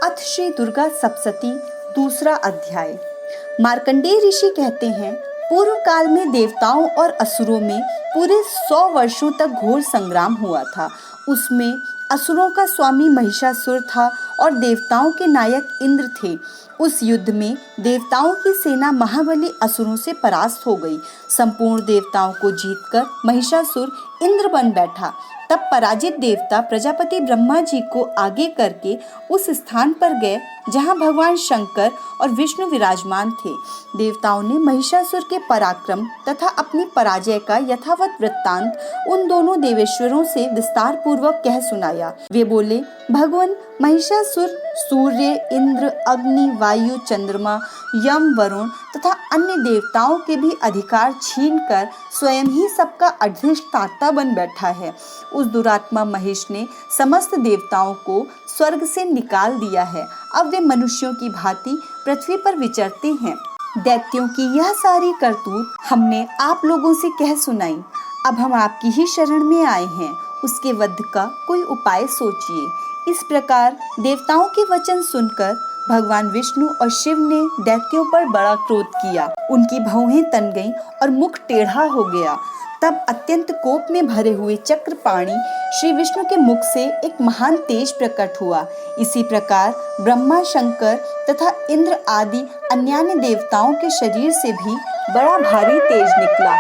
अथ श्री दुर्गा सप्तशती दूसरा अध्याय। मार्कंडेय ऋषि कहते हैं, पूर्व काल में देवताओं और असुरों में पूरे 100 वर्षों तक घोर संग्राम हुआ था। उसमें असुरों का स्वामी महिषासुर था और देवताओं के नायक इंद्र थे। उस युद्ध में देवताओं की सेना महाबली असुरों से परास्त हो गई। संपूर्ण देवताओं को जीतकर महिषासुर इंद्र बन बैठा। तब पराजित देवता प्रजापति ब्रह्मा जी को आगे करके उस स्थान पर गए जहां भगवान शंकर और विष्णु विराजमान थे। देवताओं ने महिषासुर के पराक्रम तथा अपनी पराजय का यथावत वृत्तांत उन दोनों देवेश्वरों से विस्तार पूर्वक कह सुनाया। वे बोले, भगवान महिषासुर सूर्य, इंद्र, अग्नि, वायु, चंद्रमा, यम, वरुण तथा अन्य देवताओं के भी अधिकार छीनकर स्वयं ही सबका अधिष्ठाता बन बैठा है। उस दुरात्मा महेश ने समस्त देवताओं को स्वर्ग से निकाल दिया है। अब वे मनुष्यों की भांति पृथ्वी पर विचरते हैं। दैत्यों की यह सारी करतूत हमने आप लोगों से कह सुनाई। अब हम आपकी ही शरण में आए हैं। उसके वध का कोई उपाय सोचिए। इस प्रकार देवताओं के वचन सुनकर भगवान विष्णु और शिव ने दैत्यों पर बड़ा क्रोध किया। उनकी भौहें तन गईं और मुख टेढ़ा हो गया। तब अत्यंत कोप में भरे हुए चक्रपाणि श्री विष्णु के मुख से एक महान तेज प्रकट हुआ। इसी प्रकार ब्रह्मा, शंकर तथा इंद्र आदि अन्यान्य देवताओं के शरीर से भी बड़ा भारी तेज निकला।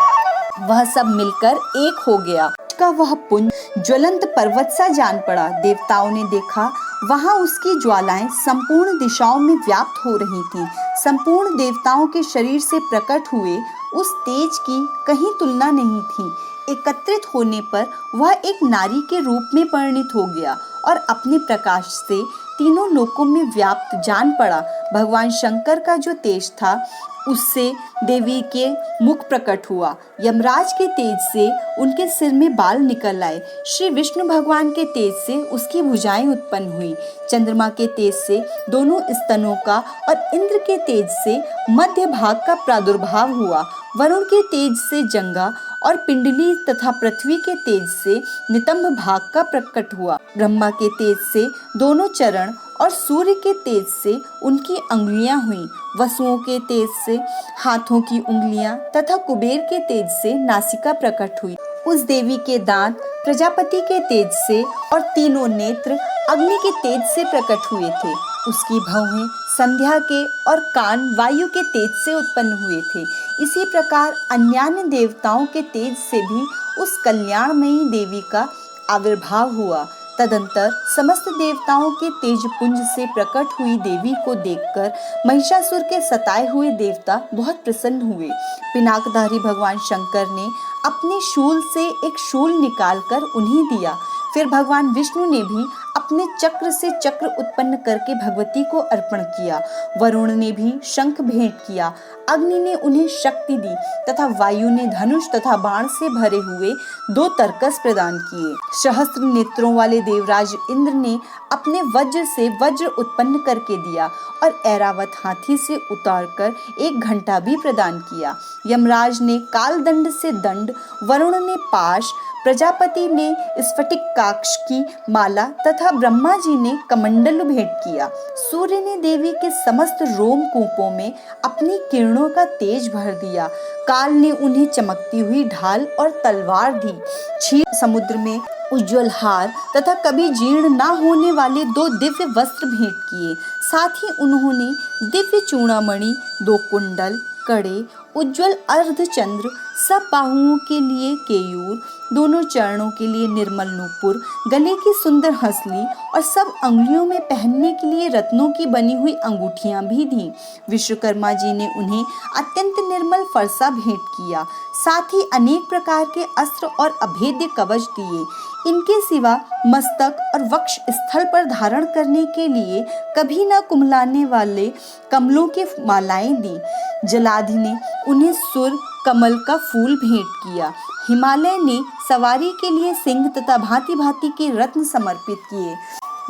वह सब मिलकर एक हो गया। का वह पुंज ज्वलंत पर्वत सा जान पड़ा। देवताओं ने देखा, वहां उसकी ज्वालाएं संपूर्ण दिशाओं में व्याप्त हो रही थीं। संपूर्ण देवताओं के शरीर से प्रकट हुए उस तेज की कहीं तुलना नहीं थी। एकत्रित होने पर वह एक नारी के रूप में परिणित हो गया और अपने प्रकाश से तीनों लोकों में व्याप्त जान पड़ा। भगवान शंकर का जो तेज था उससे देवी के मुख प्रकट हुआ। यमराज के तेज से उनके सिर में बाल निकल आए। श्री विष्णु भगवान के तेज से उसकी भुजाएं उत्पन्न हुई। चंद्रमा के तेज से दोनों स्तनों का और इंद्र के तेज से मध्य भाग का प्रादुर्भाव हुआ। वरुण के तेज से जंगा और पिंडली तथा पृथ्वी के तेज से नितंब भाग का प्रकट हुआ। ब्रह्मा के तेज से दोनों चरण और सूर्य के तेज से उनकी अंगुलियां हुई। वसुओं के तेज से हाथों की उंगलियां तथा कुबेर के तेज से नासिका प्रकट हुई। उस देवी के दांत प्रजापति के तेज से और तीनों नेत्र अग्नि के तेज से प्रकट हुए थे। उसकी भौहें संध्या के और कान वायु के तेज से उत्पन्न हुए थे। इसी प्रकार अन्यान्य देवताओं के तेज से भी उस कल्याणमयी देवी का आविर्भाव हुआ। तदंतर समस्त देवताओं के तेजपुंज से प्रकट हुई देवी को देखकर महिषासुर के सताए हुए देवता बहुत प्रसन्न हुए। पिनाकधारी भगवान शंकर ने अपने शूल से एक शूल निकालकर उन्हें दिया। फिर भगवान विष्णु ने भी अपने चक्र से चक्र उत्पन्न करके भगवती को अर्पण किया। वरुण ने भी शंख भेंट किया। अग्नि ने उन्हें शक्ति दी तथा वायु ने धनुष तथा बाण से भरे हुए 2 तरकस प्रदान किए। सहस्त्र नेत्रों वाले देवराज इंद्र ने अपने वज्र से वज्र उत्पन्न करके दिया और ऐरावत हाथी से उतारकर 1 घंटा भी प्रदान किया। यमराज ने कालदंड से दंड, वरुण ने पाश, प्रजापति ने स्फटिकाक्ष की माला तथा ब्रह्मा जी ने कमंडल भेंट किया। सूर्य ने देवी के समस्त रोमकूपों में अपनी किरणों का तेज भर दिया। काल ने उन्हें चमकती हुई ढाल और तलवार दी। क्षीर समुद्र में उज्ज्वल हार तथा कभी जीर्ण न होने वाले 2 दिव्य वस्त्र भेंट किए। साथ ही उन्होंने दिव्य चूड़ामणि, 2 कुंडल, कड़े, उज्ज्वल अर्धचंद्र, सब बाहुओं के लिए केयूर, दोनों चरणों के लिए निर्मल नूपुर, गले की सुंदर हंसली और सब अंगुलियों में पहनने के लिए रत्नों की बनी हुई अंगूठियां भी दी। विश्वकर्मा जी ने उन्हें अत्यंत निर्मल फरसा भेंट किया। साथ ही अनेक प्रकार के अस्त्र और अभेद्य कवच दिए। इनके सिवा मस्तक और वक्ष स्थल पर धारण करने के लिए कभी न कुम्हलाने वाले कमलों के मालाएं दी। जलाधि ने उन्हें सुर कमल का फूल भेंट किया। हिमालय ने सवारी के लिए सिंह तथा भांति भांति के रत्न समर्पित किए।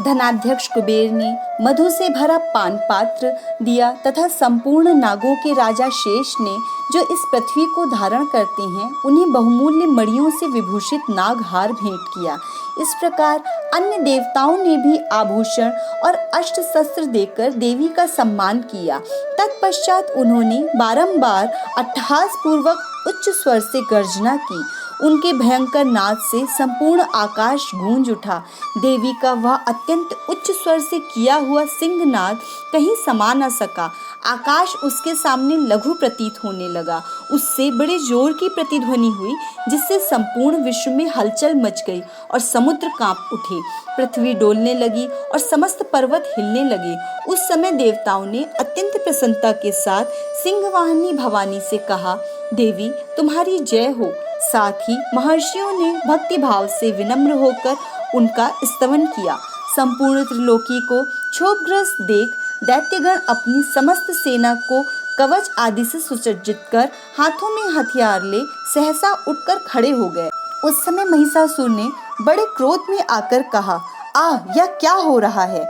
धनाध्यक्ष कुबेर ने मधु से भरा पान पात्र दिया तथा संपूर्ण नागों के राजा शेष ने, जो इस पृथ्वी को धारण करते हैं, उन्हें बहुमूल्य मणियों से विभूषित नागहार भेंट किया। इस प्रकार अन्य देवताओं ने भी आभूषण और अस्त्र शस्त्र देकर देवी का सम्मान किया। तत्पश्चात उन्होंने बारंबार अट्टहास पूर्वक उच्च स्वर से गर्जना की। उनके भयंकर नाद से संपूर्ण आकाश गूंज उठा। देवी का वह अत्यंत उच्च स्वर से किया हुआ सिंहनाद कहीं समा न सका। आकाश उसके सामने लघु प्रतीत होने लगा। उससे बड़े जोर की प्रतिध्वनि हुई, जिससे संपूर्ण विश्व में हलचल मच गई और समुद्र कांप उठे। पृथ्वी डोलने लगी और समस्त पर्वत हिलने लगे। उस समय देवताओं ने अत्यंत प्रसन्नता के साथ सिंहवाहिनी भवानी से कहा, देवी तुम्हारी जय हो। साथ ही महर्षियों ने भक्ति भाव से विनम्र होकर उनका स्तवन किया। संपूर्ण त्रिलोकी को क्षोभग्रस्त देख दैत्यगण अपनी समस्त सेना को कवच आदि से सुसज्जित कर हाथों में हथियार ले सहसा उठकर खड़े हो गए। उस समय महिषासुर ने बड़े क्रोध में आकर कहा, यह क्या हो रहा है?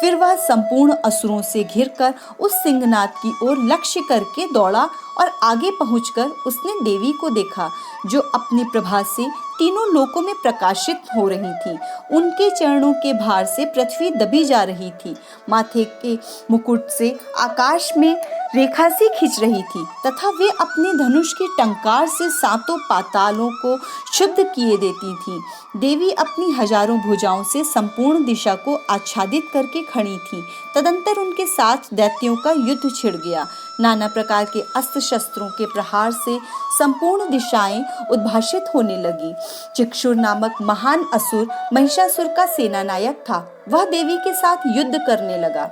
फिर वह संपूर्ण असुरों से घिरकर उस सिंहनाद की ओर लक्ष्य करके दौड़ा और आगे पहुंचकर उसने देवी को देखा, जो अपनी प्रभा से तीनों लोकों में प्रकाशित हो रही थी। उनके चरणों के भार से पृथ्वी दबी जा रही थी। माथे के मुकुट से आकाश में रेखा सी खिंच रही थी तथा वे अपने धनुष की टंकार से सातों पातालों को शुद्ध किए देती थी। देवी अपनी हजारों भुजाओं से संपूर्ण दिशा को आच्छादित करके खड़ी थी। तदंतर उनके साथ दैत्यों का युद्ध छिड़ गया। नाना प्रकार के अस्त्र शस्त्रों के प्रहार से संपूर्ण दिशाएं उद्भासित होने लगी। चिक्षुर नामक महान असुर महिषासुर का सेनानायक था। वह देवी के साथ युद्ध करने लगा।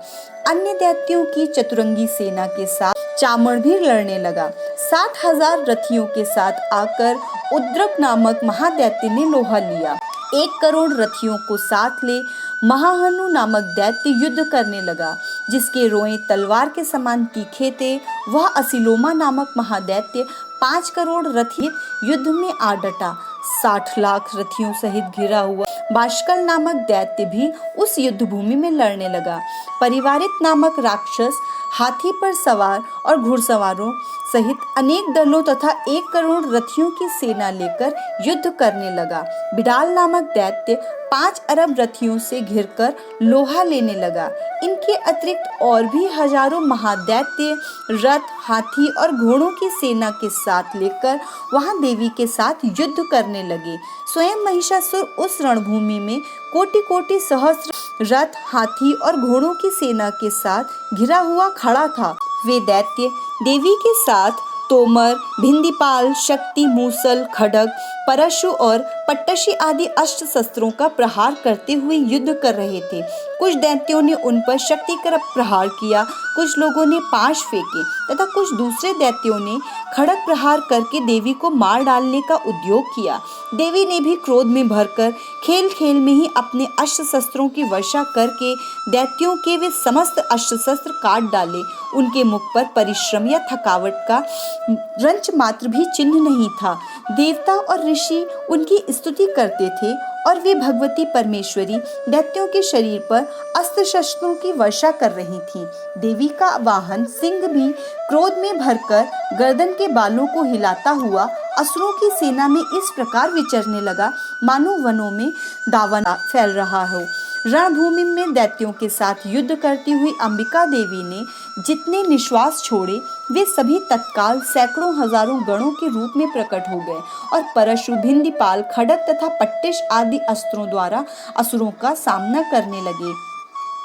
अन्य दैत्यों की चतुरंगी सेना के साथ चामड़ भी लड़ने लगा। 60,000 रथियों के साथ आकर उद्रक नामक महादैत्य ने लोहा लिया। 1 करोड़ रथियों को साथ ले महाहनु नामक दैत्य युद्ध करने लगा, जिसके रोएं तलवार के समान तीखे थे। वह असिलोमा नामक महादैत्य 5 करोड़ रथी युद्ध में आ डटा। 60 लाख रथियों सहित घिरा हुआ बाष्कल नामक दैत्य भी उस युद्ध भूमि में लड़ने लगा। परिवारित नामक राक्षस हाथी पर सवार और घुड़सवारों सहित अनेक दलों तथा 1 करोड़ रथियों की सेना लेकर युद्ध करने लगा। बिडाल नामक दैत्य 5 अरब रथियों से घिरकर लोहा लेने लगा। इनके अतिरिक्त और भी हजारों महादैत्य रथ, हाथी और घोड़ों की सेना के साथ लेकर वहां देवी के साथ युद्ध करने लगे। स्वयं महिषासुर उस रणभूमि में कोटि कोटि सहस्त्र रथ, हाथी और घोड़ों की सेना के साथ घिरा हुआ खड़ा था। वे दैत्य देवी के साथ तोमर, भिंदीपाल, शक्ति, मूसल, खड्ग, परशु और पट्टशी आदि अस्त्र शस्त्रों का प्रहार करते हुए युद्ध कर रहे थे। कुछ दैत्यों ने उन पर शक्ति कर प्रहार किया, कुछ लोगों ने पाश फेंके तथा कुछ दूसरे दैत्यों ने खड़ग प्रहार करके देवी को मार डालने का उद्योग किया। देवी ने भी क्रोध में भरकर खेल खेल में ही अपने अस्त्र शस्त्रों की वर्षा करके दैत्यों के वे समस्त अस्त्र शस्त्र काट डाले। उनके मुख पर परिश्रम या थकावट का रंच मात्र भी चिन्ह नहीं था। देवता और ऋषि उनकी स्तुति करते थे और वे भगवती परमेश्वरी दैत्यों के शरीर पर अस्त्र शस्त्रों की वर्षा कर रही थी। देवी का वाहन सिंह भी क्रोध में भरकर गर्दन के बालों को हिलाता हुआ असुरों की सेना में इस प्रकार विचरने लगा, मानो वनों में दावान फैल रहा हो। रणभूमि में दैत्यों के साथ युद्ध करती हुई अंबिका देवी ने जितने निश्वास छोड़े, वे सभी तत्काल सैकड़ों हजारों गणों के रूप में प्रकट हो गए और परशु, भिंदीपाल, खड्ग तथा पट्टिश आदि अस्त्रों द्वारा असुरों का सामना करने लगे।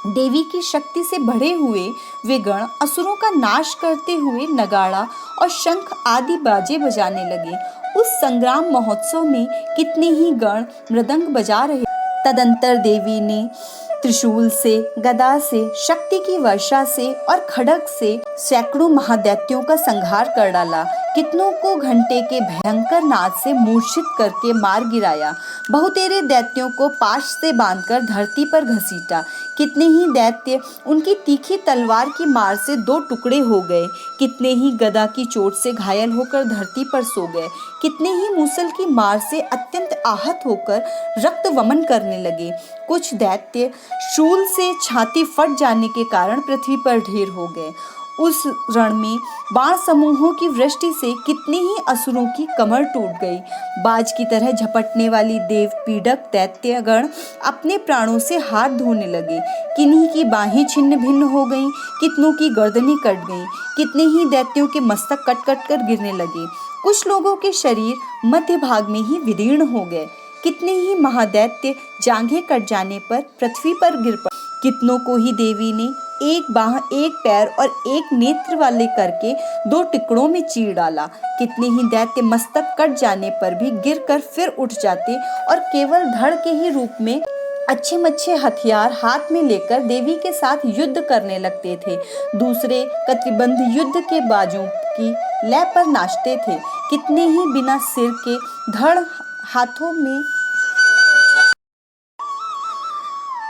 देवी की शक्ति से बढ़े हुए वे गण असुरों का नाश करते हुए नगाड़ा और शंख आदि बाजे बजाने लगे। उस संग्राम महोत्सव में कितने ही गण मृदंग बजा रहे। तदंतर देवी ने त्रिशूल से, गदा से, शक्ति की वर्षा से और खड्ग से सैकड़ों महादैत्यों का संहार कर डाला। कितनों को घंटे के भयंकर नाद से मूर्छित करके मार गिराया, बहुतेरे दैत्यों को पाश से बांधकर धरती पर घसीटा। कितने ही दैत्य उनकी तीखी तलवार की मार से दो टुकड़े हो गए, कितने ही गदा की चोट से घायल होकर धरती पर सो गए, कितने ही मूसल की मार से अत्यंत आहत होकर रक्त वमन करने लगे। कुछ दैत्य शूल से छाती फट जाने के कारण पृथ्वी पर ढेर हो गए। उस रण में बाण समूहों की वृष्टि से कितने ही असुरों की कमर टूट गई। बाज की तरह झपटने वाली देव पीड़क दैत्यगण अपने प्राणों से हाथ धोने लगे। किन्हीं की बाहें छिन्न भिन्न हो गईं, कितनों की गर्दनें कट गईं, कितने ही दैत्यों के मस्तक कट कट कर गिरने लगे। कुछ लोगों के शरीर मध्य भाग में ही विदीर्ण हो गए। कितने ही महादैत्य जांघें कट जाने पर पृथ्वी पर गिर पड़े। कितनों को ही देवी ने एक बाह, एक पैर और एक नेत्र वाले करके दो टुकड़ों में चीर डाला। कितने ही दैत्य मस्तक कट जाने पर भी गिरकर फिर उठ जाते और केवल धड़ के ही रूप में अच्छे मच्छे हथियार हाथ में लेकर देवी के साथ युद्ध करने लगते थे। दूसरे कटिबंध युद्ध के बाजों की लय पर नाचते थे। कितने ही बिना सिर के धड़ हाथों में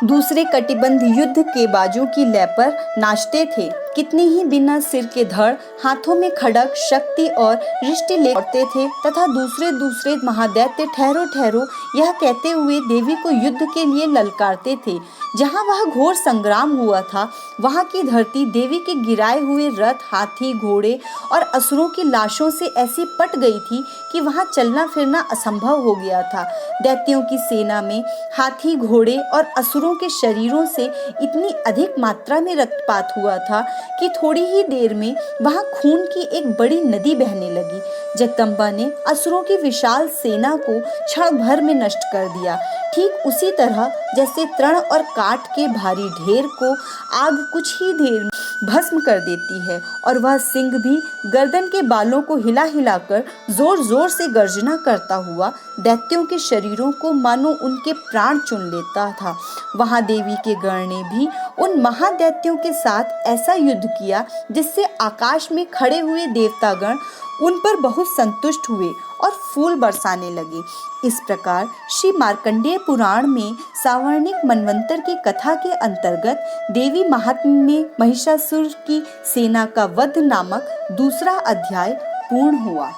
दूसरे कटिबंध युद्ध के बाजों की लय पर नाचते थे। कितने ही बिना सिर के धड़ हाथों में खड़ग, शक्ति और रिष्टि लेते थे तथा दूसरे महादैत्य ठहरो ठहरो यह कहते हुए देवी को युद्ध के लिए ललकारते थे। जहाँ वह घोर संग्राम हुआ था वहाँ की धरती देवी के गिराए हुए रथ, हाथी, घोड़े और असुरों की लाशों से ऐसी पट गई थी कि वहाँ चलना फिरना असंभव हो गया था। दैत्यों की सेना में हाथी, घोड़े और असुरों के शरीरों से इतनी अधिक मात्रा में रक्तपात हुआ था कि थोड़ी ही देर में वहाँ खून की एक बड़ी नदी बहने लगी। जगदम्बा ने असुरों की विशाल सेना को क्षण भर में नष्ट कर दिया। ठीक उसी तरह जैसे तृण और काठ के भारी ढेर को आग कुछ ही देर में भस्म कर देती है और वह सिंह भी गर्दन के बालों को हिला हिलाकर जोर जोर से गर्जना करता हुआ दैत्यों के शरीरों को मानो उनके प्राण चुन लेता था, वहां देवी के गण ने भी उन महादैत्यों के साथ ऐसा युद्ध किया जिससे आकाश में खड़े हुए देवतागण उन पर बहुत संतुष्ट हुए और फूल बरसाने लगे। इस प्रकार श्री मार्कंडेय पुराण में सावर्णिक मनवंतर की कथा के अंतर्गत देवी महात्म्य में महिषासुर की सेना का वध नामक दूसरा अध्याय पूर्ण हुआ।